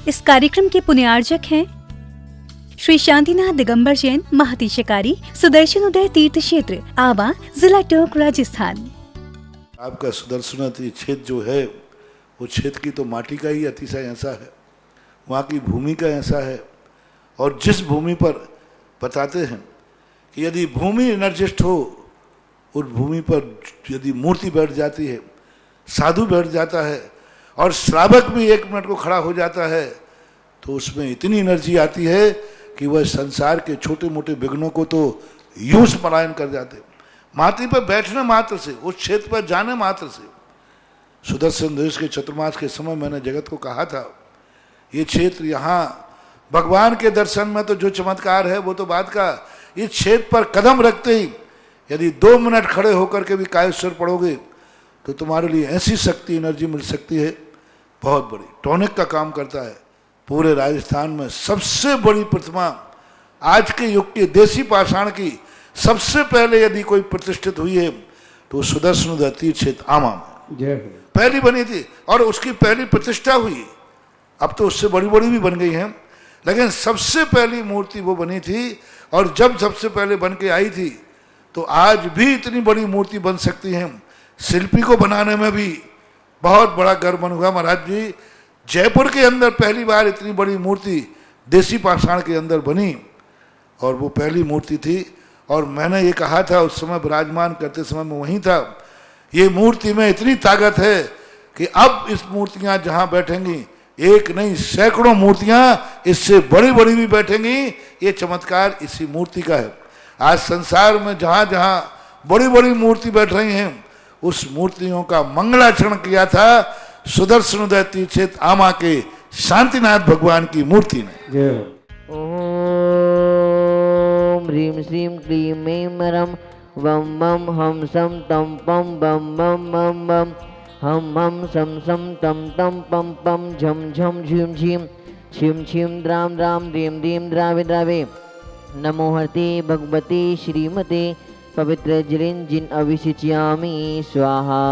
इस कार्यक्रम के पुण्यार्जक हैं श्री शांतिनाथ दिगंबर जैन महातिशकारी सुदर्शन उदय तीर्थ क्षेत्र आवा, जिला टोंक, राजस्थान। आपका सुदर्शन क्षेत्र जो है वो क्षेत्र की तो माटी का ही अतिशय ऐसा है, वहाँ की भूमि का ऐसा है। और जिस भूमि पर बताते हैं कि यदि भूमि एनर्जिस्ट हो, उस भूमि पर यदि मूर्ति बैठ जाती है, साधु बैठ जाता है और श्रावक भी 1 मिनट को खड़ा हो जाता है, तो उसमें इतनी एनर्जी आती है कि वह संसार के छोटे मोटे विघ्नों को तो यूं पलायन कर जाते। माटी पर बैठने मात्र से, उस क्षेत्र पर जाने मात्र से, सुदर्शन देश के चतुर्मास के समय मैंने जगत को कहा था, ये क्षेत्र यहाँ भगवान के दर्शन में तो जो चमत्कार है वो तो बात का, इस क्षेत्र पर कदम रखते ही यदि 2 मिनट खड़े होकर के भी कायेश्वर पढ़ोगे तो तुम्हारे लिए ऐसी शक्ति एनर्जी मिल सकती है बहुत बड़ी। टॉनिक का काम करता है। पूरे राजस्थान में सबसे बड़ी प्रतिमा आज के युग के देसी पाषाण की सबसे पहले यदि कोई प्रतिष्ठित हुई है तो सुदर्शन तीर्थ क्षेत्र आमा में पहली बनी थी और उसकी पहली प्रतिष्ठा हुई। अब तो उससे बड़ी बड़ी भी बन गई हैं, लेकिन सबसे पहली मूर्ति वो बनी थी। और जब सबसे पहले बन के आई थी तो आज भी इतनी बड़ी मूर्ति बन सकती है। शिल्पी को बनाने में भी बहुत बड़ा गर्व हुआ महाराज जी। जयपुर के अंदर पहली बार इतनी बड़ी मूर्ति देसी पाषाण के अंदर बनी और वो पहली मूर्ति थी। और मैंने ये कहा था उस समय विराजमान करते समय मैं वहीं था, ये मूर्ति में इतनी ताकत है कि अब इस मूर्तियां जहां बैठेंगी, एक नहीं सैकड़ों मूर्तियां इससे बड़ी बड़ी भी बैठेंगी। ये चमत्कार इसी मूर्ति का है। आज संसार में जहां जहां बड़ी बड़ी मूर्ति बैठ रही हैं, उस मूर्तियों का मंगलाचरण किया था सुदर्शन तीर्थ क्षेत्र आमा के शांतिनाथ भगवान की मूर्ति ने। ओम ह्रीं श्रीं क्लीं ऐं रं वं मं हम सम तम पम बम मम मम मम हम हम सम सम तम तम पम पम झम झम झीम झीम छिम छिम द्राम द्राम द्रीम द्रीम द्रावे द्रावे नमो हरते भगवते श्रीमते पवित्र जलिन जिन अभिषिच्यामि स्वाहा।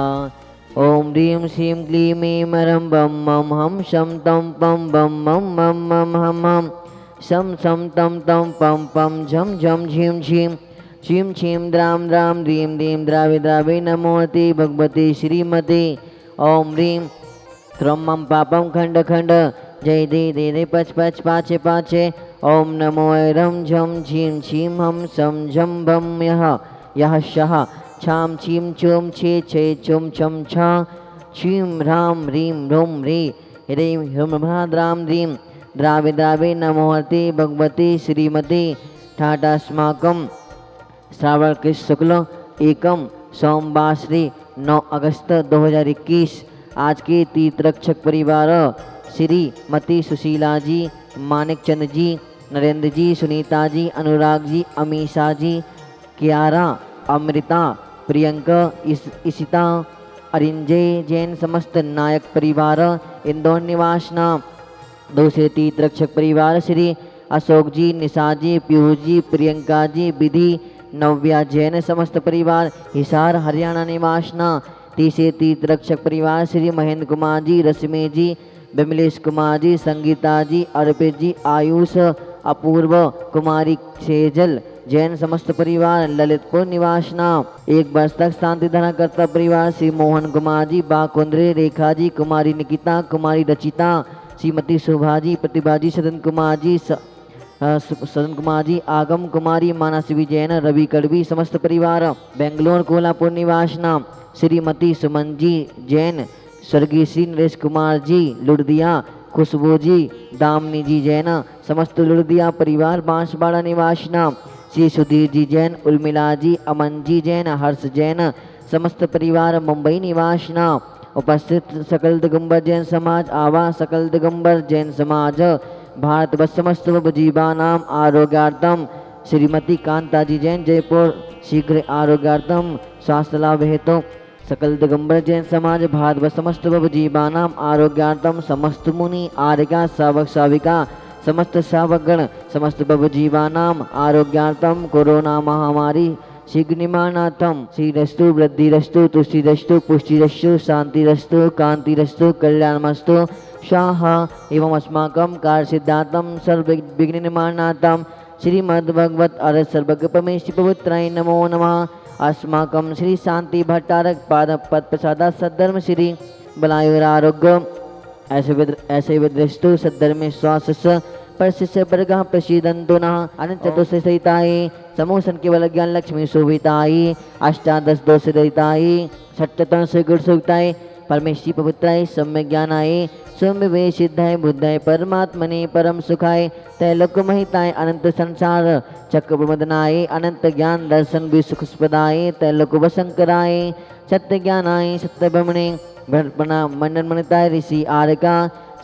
ओम ह्रीं श्रीं क्लीं ऐं रं बम मम हम शम तम पम बम मम मम मम हम हम सम सम तम तम पम पम झम झम झीम झीम छिम छिम द्राम द्राम द्रीम द्रीम द्रावे द्रावे नमो हरते भगवते श्रीमते। ओम ह्रीं त्रम्मं पापं खंड खंड जय दे दे दे पच पच पाचे पाचे। ओम नमो ऐरं झम झीम छीम हम सम झम भम यह शः छाम छीम चोम छे छे चोम छम छा छीम ह्राम ह्रीं ह्रूम ह्री ह्रीं ह्रूम द्राम द्रीं द्रावे द्रावे नमो हरते भगवते श्रीमते। ठाटास्माकं श्रावण कृष्ण शुक्ल एकम सोमवासरे 9 अगस्त 2021 आज के तीर्थरक्षक परिवार श्रीमती सुशीला जी, मानिक चंद जी, नरेंद्र जी, सुनीता जी, अनुराग जी, अमीषा जी, कियारा, अमृता, प्रियंका, इशिता, अरिंजय जैन समस्त नायक परिवार इंदौर निवास नाम दूसरे तीर्थरक्षक परिवार श्री अशोक जी, निशा जी, पीयूष जी, प्रियंका जी, विधि, नव्या जैन समस्त परिवार हिसार हरियाणा निवास ना तीसरे तीर्थरक्षक परिवार श्री महेंद्र कुमार जी, रश्मि जी, विमलेश कुमार जी, संगीता जी, अर्पित जी, आयुष, अपूर्व कुमारी, सेजल जैन समस्त परिवार ललितपुर निवास नाम 1 वर्ष तक शांति धना करता परिवार श्री मोहन कुमार जी, बाकुंद्रे, रेखा जी, कुमारी निकिता, कुमारी रचिता, श्रीमती शोभा जी, प्रतिभा जी, सदन कुमार जी, आगम कुमारी, मानसवी जैन, रवि कड़वी समस्त परिवार बेंगलोर कोल्हापुर निवास नाम श्रीमती सुमन जी जैन, स्वर्गीय श्री नरेश कुमार जी लुड़दिया, खुशबू जी, दामनी जी जैन समस्त लुड़दिया परिवार बांसवाड़ा निवास नाम श्री सुधीर जी जैन, उर्मिला जी, अमन जी जैन, हर्ष जैन समस्त परिवार मुंबई निवास नाम उपस्थित सकल दिगंबर जैन समाज आवा, सकल दिगंबर जैन समाज भारत वर्ष समस्त जीवा नाम आरोग्यार्थम श्रीमती कांता जी जैन जयपुर शीघ्र आरोग्यार्थम स्वास्थ्य लाभ हेतु सकल दिगंबर जैन समाज भारत वर्ष समस्त जीवा नाम आरोग्यार्थम समस्त मुनि आर्यका सावक साविका समस्त सावकगण समस्त जीवा नाम आरोग्यार्थम कोरोना महामारी शीघ्र निमानार्थम श्रीरस्तु वृद्धिरस्तु तुष्टिरस्तु पुष्टिरस्तु शांतिरस्तु कांतिरस्तु कल्याणमस्तु स्वाहा एवं अस्माकं कार्यसिद्धार्थं सर्वविघ्ननिवारणार्थं श्रीमद्भगवत अर्घ सर्वज्ञ परमेश्वरी पवित्राय नमो नमः। अस्माकं श्री शांति भट्टारक पाद पद प्रसादा सद्धर्म श्री बलायुरारोग्य ऐसे विदृष्टु सद्धर्मे श्वास परशिष्य वर्गः प्रसीदन्तु नः। अनंत चतुर्सहिताय समूह केवल ज्ञान लक्ष्मी शोभिताय अष्टादश दोषरहिताय षट्चतुर गुण सुताय परमेश्वरी पवित्राय सम्यक ज्ञानाय सौम्य वे सिद्धाय बुद्धाय परमात्मने परम सुखाय त्रैलोक महिताय अनंत संसार चक्र प्रमदनाय अनंत ज्ञान दर्शन विसुखस्पदाय त्रैलोक वशंकराय सत्य ज्ञानाय सत्य ब्रह्मणे भटपना मंडन मणिताय ऋषि आर्का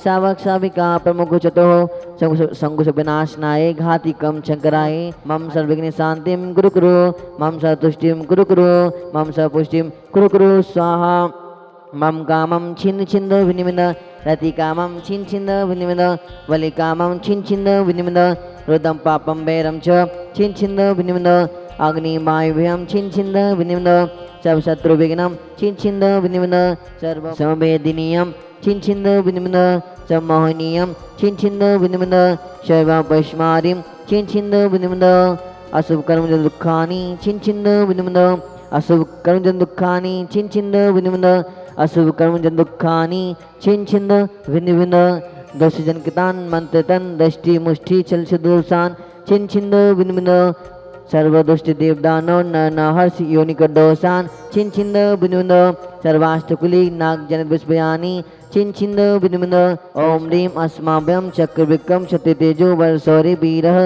सावक साविका प्रमुख चतो संकुश विनाशनाय घातिकम शंकराय मम सर्वविघ्न शांतिम गुरु कुरु मम सर्वतुष्टिम गुरु कुरु मम सर्वपुष्टिम गुरु कुरु स्वाहा। मम कामं छिन्न छिन्न विनिमिद रति कामं छिन्न छिन्न विनिमिद वलि कामं छिन्न छिन्न विनिमिद रुदं पापं वैरं च छिन्न छिन्न विनिमिद अग्निवायुभयं छिन्न छिन्न विनिमिद सर्व शत्रु विघ्नं छिन्न छिन्न विनिमिद सर्व समवेदिनीयं छिन्न छिन्न विनिमिद सम्मोहनीयं छिन्न छिन्न विनिमिद शैवपश्मारिं छिन्न छिन्न विनिमिद अशुभ कर्म दुःखानि छिन्न छिन्न विनिमिद अशुभ कर्म दुःखानि छिन्न छिन्न विनिमिद अशुभ कर्म जन दुःखानि छिन्न छिन्न विनिविन दोष जन कितान मंत्रतन दृष्टि मुष्टि चल दोषान छिन्न छिन्न विनिविन सर्वदुष्ट देवदानो न हर्ष योनिक दोषान छिन्न छिन्न विनिविन सर्वाष्टकुली नाग जन विस्मयानि छिन्न छिन्न विनिविन ओम ह्रीं अस्माभ्यं चक्रविक्रम क्षति तेजो वर्षौरे वीरः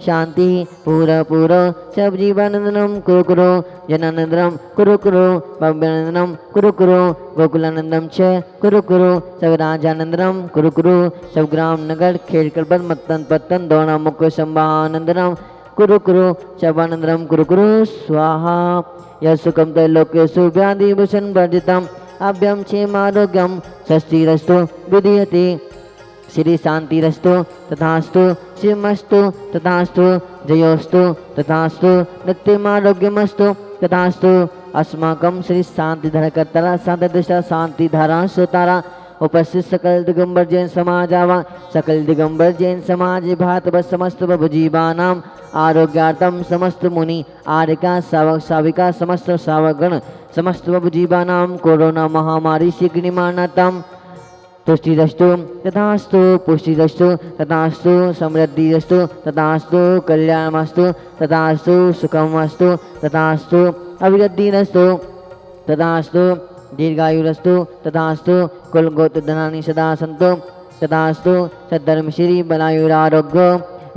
शांति पूरा पूरा सब जीवानंदनम कुरु कुरु जनानंदनम कुरु कुरु भव्यानंदनम कुरु कुरु गोकुलानंदम च कुरु कुरु सब राजानंदनम कुरु कुरु सब ग्राम नगर खेल कल्पन मत्तन पत्तन दोना मुख संभानंदनम कुरु कुरु शबानंदनम कुरु कुरु स्वाहा। यशुकम त्रैलोक्येषु व्याधि भूषण वर्जितम अभ्यम क्षेमारोग्यम षष्ठीरस्तु विधीयते श्री शांतिरस्तु तथास्तु शिवमस्तु तथास्तु जयोस्तु तथास्तु नित्यमारोग्यमस्तु तथास्तु। अस्माकं श्री शांतिधर कर्तारा शांतिदृष्टा शांतिधारा सोतारा उपस्थित सकल दिगंबर जैन समाज आवा सकल दिगंबर जैन समाज भारत समस्त जीवानां आरोग्यार्थम समस्त मुनि आर्यका सावक साविका समस्त सावकगण समस्त जीवानां कोरोना महामारी शीघ्र निवारणार्थम तुष्टिरस्तु तथास्तु पुष्टिरस्तु तथास्तु समृद्धिरस्तु तथास्तु कल्याणमस्तु तथास्तु सुखमस्तु तथास्तु अभिवृद्धिरस्तु तथास्तु दीर्घायुरस्तु तथास्तु कुल गोत्र धनानि सदा सन्तु तथास्तु सद्धर्म श्री बलायुरारोग्य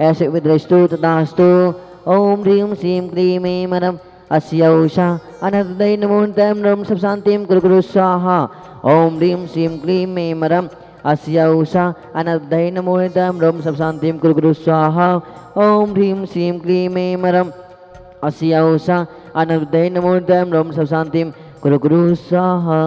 ऐसे विदृष्टु तथास्तु। ओम ह्रीं श्रीं क्लीं ऐं मरं अस्य उषा अनर्दय नमो नमः सब शांतिं कुरु कुरु स्वाहा। ओम ह्रीं श्रीं क्लीं ऐं मरं अस्य उषा अनर्दय नमो नमः सब शांतिं कुरु कुरु स्वाहा। ओम ह्रीं श्रीं क्लीं ऐं मरं अस्य उषा अनर्दय नमो नमः सब शांतिं कुरु कुरु स्वाहा।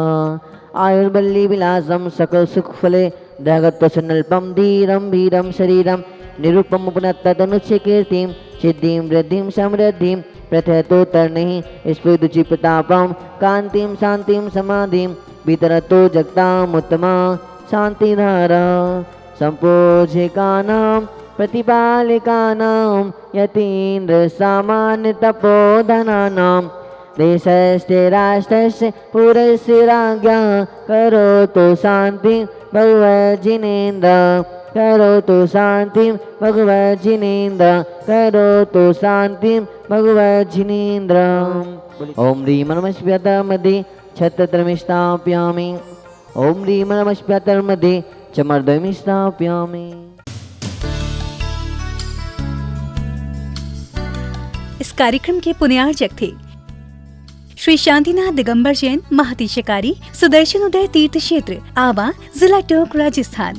आयुर्बल्ली विलासम सकल सुख फले दगत्वसनल्पम धीरम वीरम शरीरम निरूपम पुनस्तनुष्य कीर्तिम सिद्धिं वृद्धिं समृद्धिं प्रथयतो तर्णिः स्फुदुचि प्रतापं कांतिं शांतिं समाधिं वितरतो जगतामुत्तमा शांतिधारा संपूजिकानां प्रतिपालिकानां यतीन्द्र सामान्य तपोधनानां देशस्य राष्ट्रस्य पुरस्य राज्ञा करोतु शान्तिं भगवज्जिनेन्द्र करोतु शान्तिं भगवज्जिनेन्द्र करोतु शान्तिं भगवज्जिनेन्द्र। ओम ह्रीं नमस्पृतमध्ये छत्रत्रयं स्थापयामि। ओम ह्रीं नमस्पृतमध्ये चमर्द्वयं स्थापयामि। इस कार्यक्रम के पुण्यार्चक थे श्री शांतिनाथ दिगंबर जैन महती शिकारी सुदर्शन उदय तीर्थ क्षेत्र आवा जिला टोंक राजस्थान।